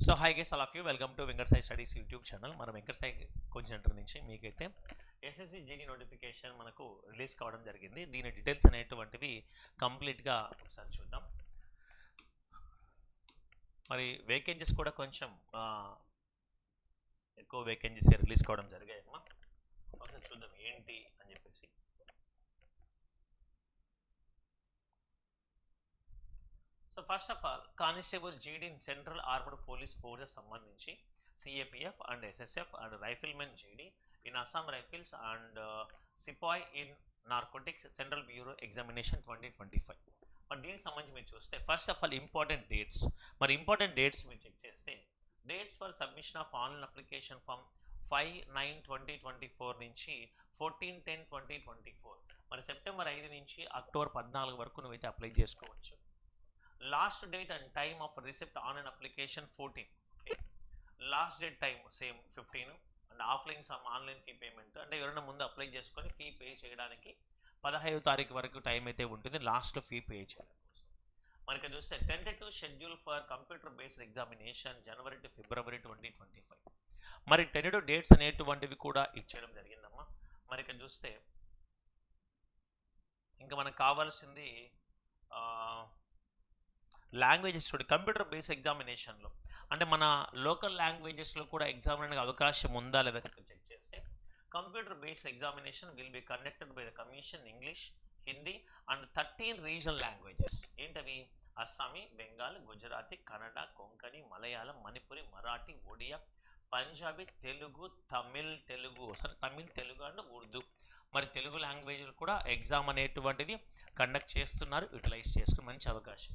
So hi guys all of you welcome to Venkat Sai studies YouTube channel. మన Venkat Sai coaching centre నుంచి మీకైతే SSC GD notification మనకు release కావడం జరిగింది. దీని డీటెయిల్స్ అనేటువంటివి కంప్లీట్గా ఒకసారి చూద్దాం. మరి వేకెన్సీస్ కూడా కొంచెం ఎక్కువ వేకెన్సీస్ రిలీజ్ కావడం జరిగాయమ్మా. ఒకసారి చూద్దాం ఏంటి అని చెప్పేసి. So first of all constable GD in central armed police forces సంబంధించి CAPF and SSF and riflemen GD in Assam rifles and sepoy in narcotics central bureau examination 2025. మరి దీనికి సంబంధించి మీరు చూస్తే first of all important dates. మరి important dates మీరు check చేస్తే dates for submission of online application from 5/9/2024 నుంచి 14/10/2024. మరి సెప్టెంబర్ 5 నుంచి అక్టోబర్ 14 వరకు నువ్వైతే అప్లై చేసుకోవచ్చు. Last date and time of receipt online application 14. Okay, last date time same 15 and offline some online fee payment అంటే ఎవరైనా ముందు అప్లై చేసుకొని ఫీ పే చేయడానికి 15వ తారీఖు వరకు టైం అయితే ఉంటుంది లాస్ట్ ఫీ పే చేయడం కోసం. మనకి చూస్తే tentative schedule for computer based examination January to February 2025. మరి టెంటేటివ్ డేట్స్ అనేటువంటివి కూడా ఇచ్చేయడం జరిగిందమ్మా. మరి ఇక్కడ చూస్తే ఇంకా మనకు కావాల్సింది లాంగ్వేజెస్ చూడండి. కంప్యూటర్ బేస్ ఎగ్జామినేషన్లో అంటే మన లోకల్ లాంగ్వేజెస్లో కూడా ఎగ్జామ్ అనే అవకాశం ఉందా లేదా చెక్ చేస్తే computer based examination will be conducted by the commission English, Hindi and 13 regional languages. ఏంటవి? అస్సామీ, బెంగాల్, గుజరాతీ, కన్నడ, కొంకణి, మలయాళం, మణిపురి, మరాఠీ, ఒడియా, పంజాబీ, తెలుగు, తమిళ్ తెలుగు అండ్ ఉర్దూ. మరి తెలుగు లాంగ్వేజ్లు కూడా ఎగ్జామ్ అనేటువంటిది కండక్ట్ చేస్తున్నారు. యూటిలైజ్ చేసుకుని మంచి అవకాశం.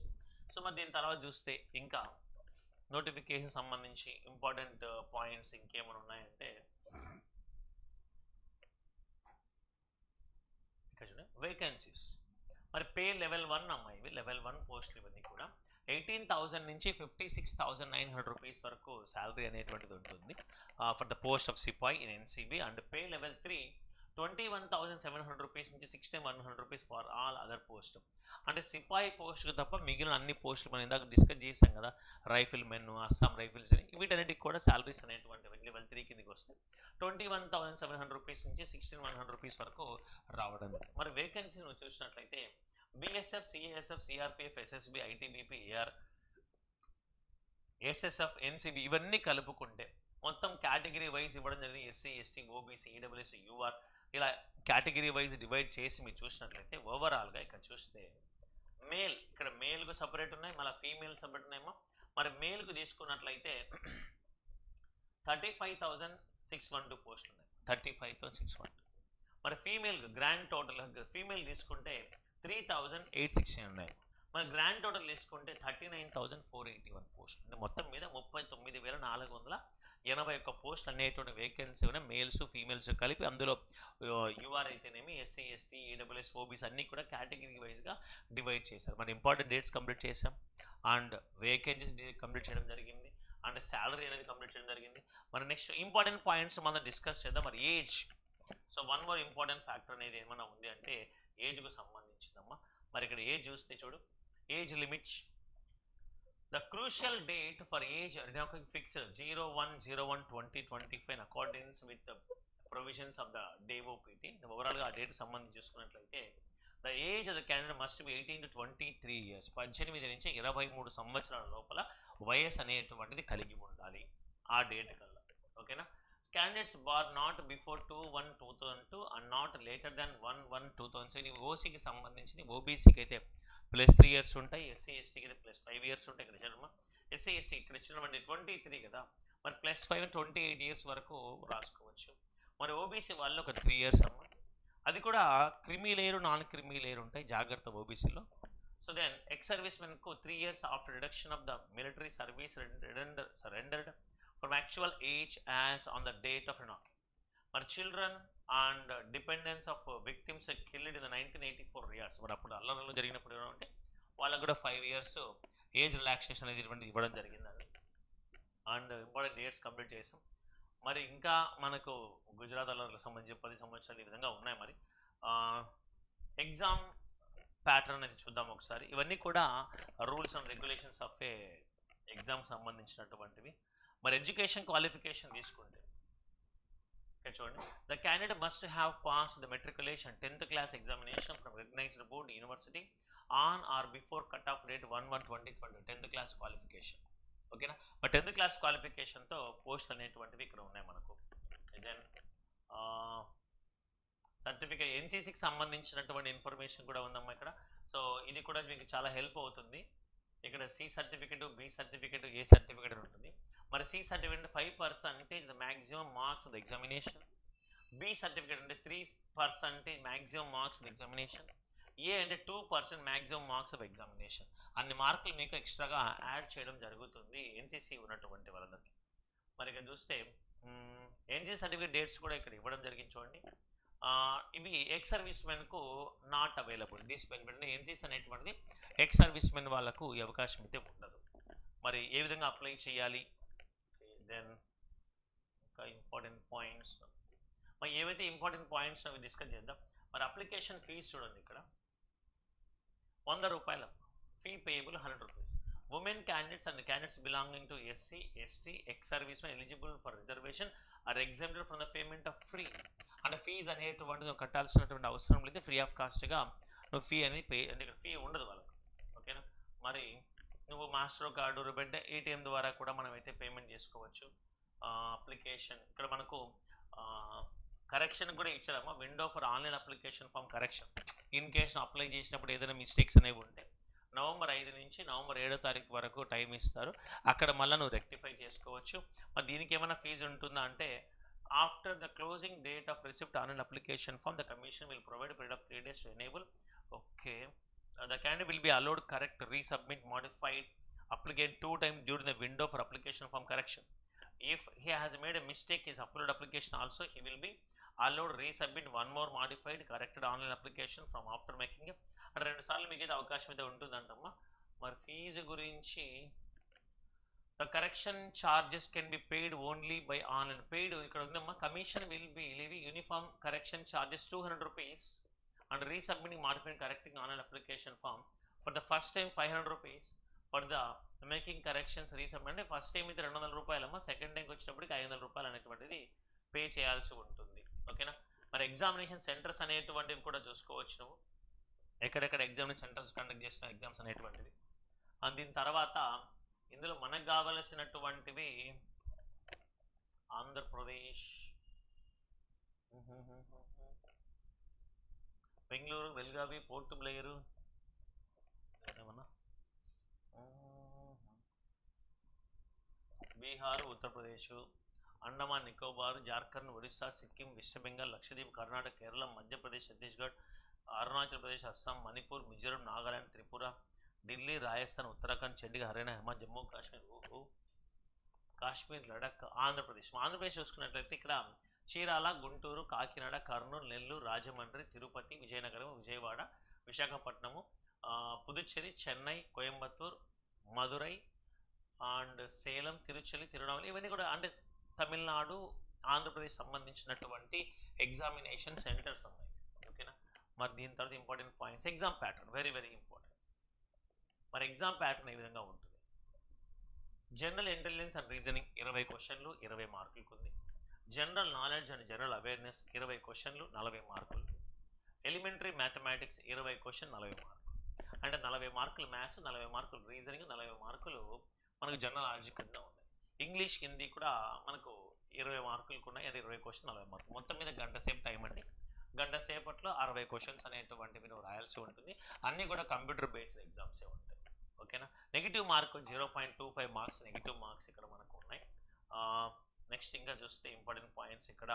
సో మరి దీని తర్వాత చూస్తే ఇంకా నోటిఫికేషన్ సంబంధించి ఇంపార్టెంట్ పాయింట్స్ ఇంకేమైనా ఉన్నాయంటే ఇక్కడ చూడండి వేకెన్సీస్. మరి పే లెవెల్ 1 అమ్మాయి, లెవెల్ 1 పోస్టులు ఇవన్నీ కూడా 18,000 నుంచి 56,900 రూపీస్ వరకు శాలరీ అనేటువంటిది ఉంటుంది for the post of sepoy in NCB. And pay level 3 21,700 rupees నుంచి 16,100 rupees for all other post. అంటే సిపాయి పోస్టుకు తప్ప మిగిలిన అన్ని పోస్టులు మనం ఇందాక డిస్కస్ చేసాం కదా, రైఫిల్ మెన్, అస్సాం రైఫిల్స్ అని, వీటన్నిటికి కూడా శాలరీస్ అనేటువంటివి లెవెల్ 3 కిందకి వస్తే 21,700 రూపీస్ నుంచి 16,100 రూపీస్ వరకు రావడం. మరి వేకెన్సీ నువ్వు చూసినట్లయితే BSF, CASF, CRPF, SSB, ITBP, AR, SSF, NCB ఇవన్నీ కలుపుకుంటే మొత్తం కేటగిరీ వైజ్ ఇవ్వడం జరిగింది. SC, ST, OBC, EWS, UR ఇలా కేటగిరీ వైజ్ డివైడ్ చేసి మీరు చూసినట్లయితే ఓవరాల్గా ఇక్కడ చూస్తే మేల్, ఇక్కడ మేల్కు సపరేట్ ఉన్నాయి, మళ్ళీ ఫీమేల్ సపరేట్ ఉన్నాయేమో. మరి మేల్కు తీసుకున్నట్లయితే 35,612 పోస్టులు ఉన్నాయి, 35,612. మరి ఫీమేల్కి గ్రాండ్ టోటల్ ఫీమేల్ తీసుకుంటే 3,816 ఉన్నాయి. మరి గ్రాండ్ టోటల్ తీసుకుంటే 39,481 పోస్టులు. అంటే మొత్తం మీద 39,481 పోస్టులు అనేటువంటి వేకెన్సీ ఉన్నాయి, మేల్స్ ఫీమేల్స్ కలిపి. అందులో యూఆర్ అయితేనేమి, ఎస్సీ, ఎస్టీ, ఈడబ్ల్యూఎస్, ఓబీసీ అన్నీ కూడా కేటగిరీ వైజ్గా డివైడ్ చేశారు. మరి ఇంపార్టెంట్ డేట్స్ కంప్లీట్ చేసాం అండ్ వేకెన్సీస్ కంప్లీట్ చేయడం జరిగింది అండ్ శాలరీ అనేది కంప్లీట్ చేయడం జరిగింది. మరి నెక్స్ట్ ఇంపార్టెంట్ పాయింట్స్ మనం డిస్కస్ చేద్దాం. మరి age. So one more important factor అనేది ఏమైనా ఉంది అంటే ఏజ్కు సంబంధించిందమ్మా. మరి ఇక్కడ ఏజ్ చూస్తే చూడు, age limits. The crucial date for age fixed 01/01/2025 in accordance with the provisions of the DOPT. ఓవరాల్గా ఆ డేట్ సంబంధించి చూసుకున్నట్లయితే the age of the candidate must be 18 to 23 years. 18 నుంచి 23 సంవత్సరాల లోపల వయసు అనేటువంటిది కలిగి ఉండాలి ఆ డేట్ కల్లా. ఓకేనా? Candidates born not before 2/1/2002 and not later than 1/1/2007. ఓసీకి సంబంధించి ఓబీసీకి అయితే +3 years ఉంటాయి, ఎస్సీ ఎస్టీకి అయితే +5 years ఉంటాయి. ఇక్కడ ఇచ్చిన ఎస్సీ ఎస్టీ ఇక్కడ ఇచ్చినటువంటి 23 కదా, మరి +5 28 years వరకు రాసుకోవచ్చు. మరి ఓబీసీ వాళ్ళు ఒక 3 years అమ్మ. అది కూడా creamy layer, non creamy layer ఉంటాయి, జాగ్రత్త ఓబీసీలో. సో దెన్ ఎక్స్ సర్వీస్ మెన్కు 3 years after reduction of the military service rendered from actual age as on the date of enactment. మరి children and dependents of victims killed in the 1984 riots. మరి అప్పుడు అల్లర్లు జరిగినప్పుడు ఏమంటే వాళ్ళకు కూడా 5 years ఏజ్ రిలాక్సేషన్ అనేది ఇవ్వడం జరిగిందండి. అండ్ ఇంపార్టెంట్ డేట్స్ కంప్లీట్ చేసాం. మరి ఇంకా మనకు గుజరాత్ అల్లర్లకు సంబంధించి 10 సంవత్సరాలు ఈ విధంగా ఉన్నాయి. మరి ఎగ్జామ్ ప్యాటర్న్ అనేది చూద్దాం ఒకసారి. ఇవన్నీ కూడా rules and regulations of a exam సంబంధించినటువంటివి. మరి ఎడ్యుకేషన్ క్వాలిఫికేషన్ తీసుకుంటే ఇక్కడ చూడండి, the candidate must have pass the matriculation 10th class examination from recognized board university on or before cut off date 1/1/2020. 10th class qualification. ఓకేనా. మరి 10th class క్వాలిఫికేషన్తో post అనేటువంటివి ఇక్కడ ఉన్నాయి మనకు. దెన్ సర్టిఫికేట్ ఎన్సీసీకి సంబంధించినటువంటి ఇన్ఫర్మేషన్ కూడా ఉందమ్మా ఇక్కడ. సో ఇది కూడా మీకు చాలా హెల్ప్ అవుతుంది. ఇక్కడ C certificate, B certificate, A certificate ఉంటుంది. మరి C certificate 5% the maximum marks of the examination. B certificate అంటే 3% maximum marks of examination. A అంటే 2% మ్యాక్సిమం మార్క్స్ ఆఫ్ ఎగ్జామినేషన్. అన్ని మార్కులు మీకు ఎక్స్ట్రాగా యాడ్ చేయడం జరుగుతుంది ఎన్సీసీ ఉన్నటువంటి వాళ్ళందరికీ. మరి ఇక్కడ చూస్తే ఎన్సీసీ సర్టిఫికేట్ డేట్స్ కూడా ఇక్కడ ఇవ్వడం జరిగింది చూడండి. ఇవి ఎక్స్ సర్వీస్ మెన్కు not available. This benefit NCC అనేటువంటిది ఎక్స్ సర్వీస్ మెన్ వాళ్ళకు ఈ అవకాశం అయితే ఉండదు. మరి ఏ విధంగా అప్లై చేయాలి, దెన్ ఇంకా ఇంపార్టెంట్ పాయింట్స్, మరి ఏవైతే ఇంపార్టెంట్ పాయింట్స్ అవి డిస్కస్ చేద్దాం. మరి అప్లికేషన్ ఫీజు చూడండి ఇక్కడ 100 రూపాయలు, fee payable 100 rupees. Women candidates and candidates belonging to SC, ST, ex service men eligible for reservation are exempted from the payment of free. అంటే fee అనేటువంటిది నువ్వు కట్టాల్సినటువంటి అవసరం లేదు, ఫ్రీ ఆఫ్ కాస్ట్గా నువ్వు ఫీ అనేది పే, అంటే ఇక్కడ ఫీ ఉండదు వాళ్ళకి. ఓకేనా. మరి నువ్వు మాస్టర్ కార్డు, రుబెంటే ఏటీఎం ద్వారా కూడా మనం అయితే పేమెంట్ చేసుకోవచ్చు. అప్లికేషన్ ఇక్కడ మనకు కరెక్షన్ కూడా ఇచ్చారమ్మా, window for online application form correction. In case apply చేసినప్పుడు ఏదైనా మిస్టేక్స్ అనేవి ఉంటే నవంబర్ 5 నుంచి నవంబర్ 7వ తారీఖు వరకు టైం ఇస్తారు. అక్కడ మళ్ళీ నువ్వు రెక్టిఫై చేసుకోవచ్చు. మరి దీనికి ఏమైనా ఫీజు ఉంటుందా అంటే, after the closing date of receipt online application form the commission will provide period of 3 days to enable. Okay. The candidate will be allowed correct, resubmit, modified applicant 2 times during the window for application form correction. If he has made a mistake in his upload application also, he will be allowed resubmit one more modified corrected online application from after making it. అంటే 2 సార్లు మీకు అయితే అవకాశం అయితే ఉంటుందంటమ్మా. మరి fee గురించి, the correction charges can be paid only buy online. Paid ఇక్కడ ఉందమ్మా, commission will be living uniform correction charges 200 rupees and resubmitting, modifying, correcting online application form for the first time 500 rupees. For the making corrections resubmit అంటే first time అయితే 200 రూపాయలమ్మా, second టైంకి వచ్చినప్పటికి 500 రూపాయలు అనేటువంటిది pay చేయాల్సి ఉంటుంది. ఓకేనా. మరి ఎగ్జామినేషన్ సెంటర్స్ అనేటువంటివి కూడా చూసుకోవచ్చు నువ్వు, ఎక్కడెక్కడ ఎగ్జామినేషన్ సెంటర్స్ కండక్ట్ చేస్తున్న ఎగ్జామ్స్ అనేటువంటివి. దీని తర్వాత ఇందులో మనకు కావలసినటువంటివి ఆంధ్రప్రదేశ్, బెంగళూరు, బెల్గావి, పోర్ట్ బ్లేయరు, ఏమన్నా బీహార్, ఉత్తరప్రదేశ్, అండమాన్ నికోబార్, జార్ఖండ్, ఒరిస్సా, సిక్కిం, వెస్ట్ బెంగాల్, లక్షద్వీప్, కర్ణాటక, కేరళ, మధ్యప్రదేశ్, ఛత్తీస్గఢ్, అరుణాచల్ ప్రదేశ్, అస్సాం, మణిపూర్, మిజోరం, నాగాలాండ్, త్రిపుర, ఢిల్లీ, రాజస్థాన్, ఉత్తరాఖండ్, చండీగఢ్, హర్యానా, హిమాచల్, జమ్మూ కాశ్మీర్, లడాక్, ఆంధ్రప్రదేశ్. ఆంధ్రప్రదేశ్ చూసుకున్నట్లయితే ఇక్కడ చీరాల, గుంటూరు, కాకినాడ, కర్నూలు, నెల్లూరు, రాజమండ్రి, తిరుపతి, విజయనగరం, విజయవాడ, విశాఖపట్నము, పుదుచ్చేరి, చెన్నై, కోయంబత్తూర్, మదురై అండ్ సేలం, తిరుచలి, తిరువణామలై, ఇవన్నీ కూడా అంటే తమిళనాడు, ఆంధ్రప్రదేశ్ సంబంధించినటువంటి ఎగ్జామినేషన్ సెంటర్స్ ఉన్నాయి. ఓకేనా. మరి దీని తర్వాత important points, exam pattern very very important. మరి ఎగ్జామ్ ప్యాటర్న్ ఏ విధంగా ఉంటుంది? జనరల్ ఇంటెలిజెన్స్ అండ్ రీజనింగ్ 20 క్వశ్చన్లు 20 మార్కులకు ఉంది. General knowledge and general awareness 20 క్వశ్చన్లు 40 మార్కులు. ఎలిమెంటరీ మ్యాథమెటిక్స్ 20 క్వశ్చన్ 40 మార్కులు. అంటే 40 మార్కులు మ్యాథ్స్, 40 మార్కులు రీజనింగ్, 40 మార్కులు మనకు జనరల్ నాలెడ్జ్ కింద ఉన్నాయి. ఇంగ్లీష్ హిందీ కూడా మనకు 20 మార్కులకు ఉన్నాయి. అంటే 20 క్వశ్చన్ 40 మార్కులు. మొత్తం మీద గంట సేపు టైం అండి. గంట సేపట్లో 60 క్వశ్చన్స్ అనేటువంటివి నువ్వు రాయాల్సి ఉంటుంది. అన్నీ కూడా కంప్యూటర్ బేస్డ్ ఎగ్జామ్సే ఉంటాయి. ఓకేనా. Negative mark 0.25 marks negative marks ఇక్కడ మనకు ఉన్నాయి. నెక్స్ట్ ఇంకా చూస్తే ఇంపార్టెంట్ పాయింట్స్ ఇక్కడ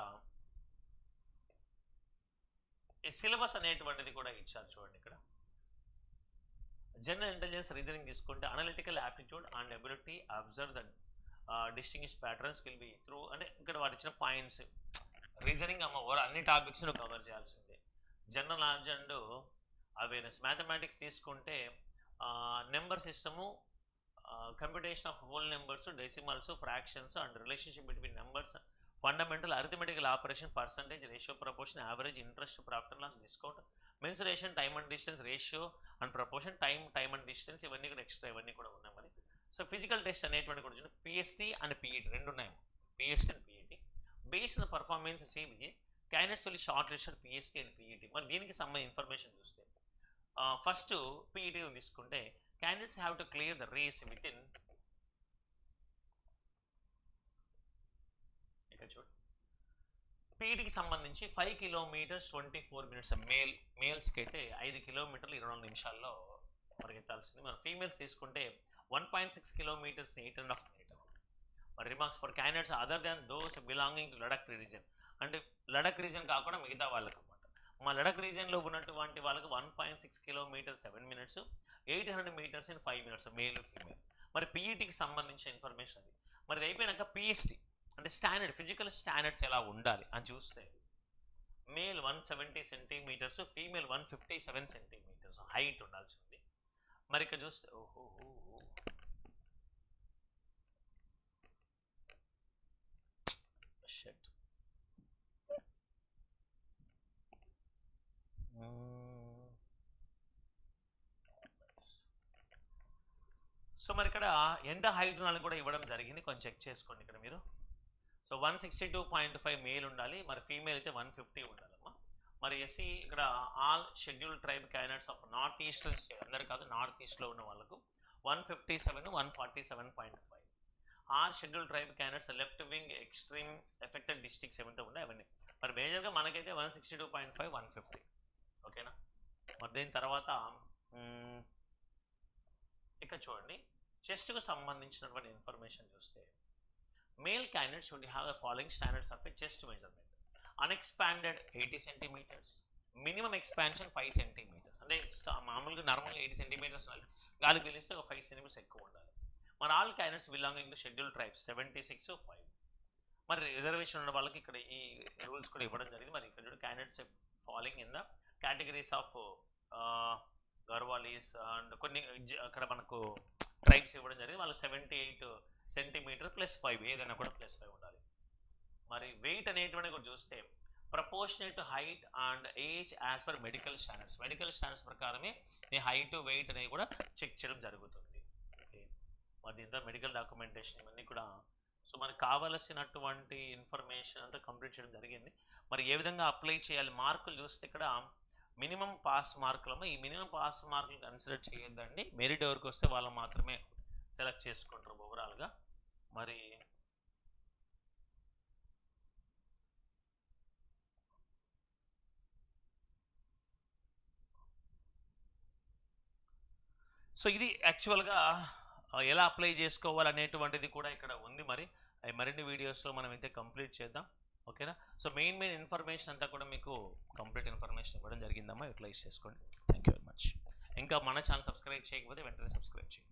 ఈ సిలబస్ అనేటువంటిది కూడా ఇచ్చారు చూడండి. ఇక్కడ జనరల్ ఇంటెలిజెన్స్ రీజనింగ్ తీసుకుంటే analytical aptitude and ability observe the distinguish patterns will be through, అంటే ఇక్కడ వాడు ఇచ్చిన పాయింట్స్ రీజనింగ్ అన్ని టాపిక్స్ నువ్వు కవర్ చేయాల్సిందే. General knowledge and awareness. Mathematics తీసుకుంటే number system, computation of whole numbers, decimals, fractions and relationship between numbers, fundamental arithmetical operation, percentage, ratio, proportion, average, interest, profit and loss, discount, mensuration, time and distance, ratio and proportion, time and distance, ఇవన్నీ కూడా extra ఇవన్నీ కూడా ఉన్నాయి. మరి so physical test అనేటువంటి కూడా PST and PET రెండు ఉన్నాయి. PST and PET based on performance CBA candidates will short listed PST and PET. మరి దీనికి సంబంధించిన ఇన్ఫర్మేషన్ చూస్తే ఫస్ట్ పిఈటి తీసుకుంటే candidates have to clear the race within, ఇక్కడ చూడు పీఈటీకి సంబంధించి 5 కిలోమీటర్స్ 24 మినిట్స్ మేల్స్కి అయితే 5 కిలోమీటర్లు 24 నిమిషాల్లో పరిగెత్తాల్సింది. మన ఫీమేల్స్ తీసుకుంటే 1.6 కిలోమీటర్స్ 8.5 మినిట్. మరి remarks for candidates other than those belonging to Ladakh reason, అంటే లడక్ రీజన్ కాకుండా మిగతా వాళ్ళకి అనమాట. మా లడక్ రీజన్లో ఉన్నటువంటి వాళ్ళకి 1.6 kilometres 7 minutes, 800 metres in 5 minutes male female. మరి పీఈటీకి సంబంధించిన ఇన్ఫర్మేషన్ అది. మరి ఇది అయిపోయినాక పిఎస్టీ అంటే స్టాండర్డ్ ఫిజికల్ స్టాండర్డ్స్ ఎలా ఉండాలి అని చూస్తే male 170 centimetres, female 157 centimetres height ఉండాల్సి ఉంది. మరి ఇక్కడ చూస్తే షట్ సో మరి ఇక్కడ ఎంత హైట్ ఉండాలని కూడా ఇవ్వడం జరిగింది, కొంచెం చెక్ చేసుకోండి ఇక్కడ మీరు. సో 162.5 మేల్ ఉండాలి, మరి ఫీమేల్ అయితే 150 ఉండాలమ్మా. మరి ఎస్సీ ఇక్కడ all schedule tribe candidates of north eastern state, అందరు కాదు నార్త్ ఈస్ట్లో ఉన్న వాళ్ళకు 157, 147.5. Or schedule tribe candidates left wing extreme affected districts ఏమైతే ఉన్నాయి అవన్నీ. మరి మేజర్గా మనకైతే 162.5, 150. ఓకేనా. మరి దీని తర్వాత ఇక్కడ చూడండి చెస్ట్కు సంబంధించినటువంటి ఇన్ఫర్మేషన్ చూస్తే male candidate should have the following standards of a chest measurement. Unexpanded 80 centimetres, minimum expansion 5 centimetres, అంటే మామూలుగా నార్మల్గా 80 సెంటీమీటర్స్ గాలి పీలిస్తే ఒక 5 సెంటీమీటర్స్ ఎక్కువ ఉండాలి. మరి all candidates belonging to schedule tribes 76, 5. మరి రిజర్వేషన్ ఉన్న వాళ్ళకి ఇక్కడ ఈ రూల్స్ కూడా ఇవ్వడం జరిగింది. మరి ఇక్కడ candidates following in the categories of Garhwalis and కొన్ని అక్కడ మనకు ట్రైబ్స్ ఇవ్వడం జరిగింది. వాళ్ళు 78 సెంటీమీటర్ +5, ఏదైనా కూడా +5 ఉండాలి. మరి వెయిట్ అనేటువంటి కూడా చూస్తే proportional to height and age as per medical standards. Medical standards ప్రకారమే ఈ హైట్ వెయిట్ అనేది కూడా చెక్ చేయడం జరుగుతుంది. ఓకే. మరి దీంతో మెడికల్ డాక్యుమెంటేషన్ ఇవన్నీ కూడా సో మనకు కావలసినటువంటి ఇన్ఫర్మేషన్ అంతా కంప్లీట్ చేయడం జరిగింది. మరి ఏ విధంగా అప్లై చేయాలి మార్కులు చూస్తే ఇక్కడ మినిమం పాస్ మార్కులమ్మా. ఈ మినిమం పాస్ మార్కులు కన్సిడర్ చేయొద్దండి, మెరిట్ ఎవరికి వస్తే వాళ్ళు మాత్రమే సెలెక్ట్ చేసుకుంటారు ఓవరాల్గా. మరి సో ఇది యాక్చువల్గా ఎలా అప్లై చేసుకోవాలనేటువంటిది కూడా ఇక్కడ ఉంది. మరి మరిన్ని వీడియోస్లో మనం అయితే కంప్లీట్ చేద్దాం. ఓకేనా. సో మెయిన్ ఇన్ఫర్మేషన్ అంతా కూడా మీకు కంప్లీట్ ఇన్ఫర్మేషన్ ఇవ్వడం జరిగిందమ్మా, యూటిలైజ్ చేసుకోండి. Thank you very much. ఇంకా మన ఛానల్ సబ్స్క్రైబ్ చేయకపోతే వెంటనే సబ్స్క్రైబ్ చేయండి.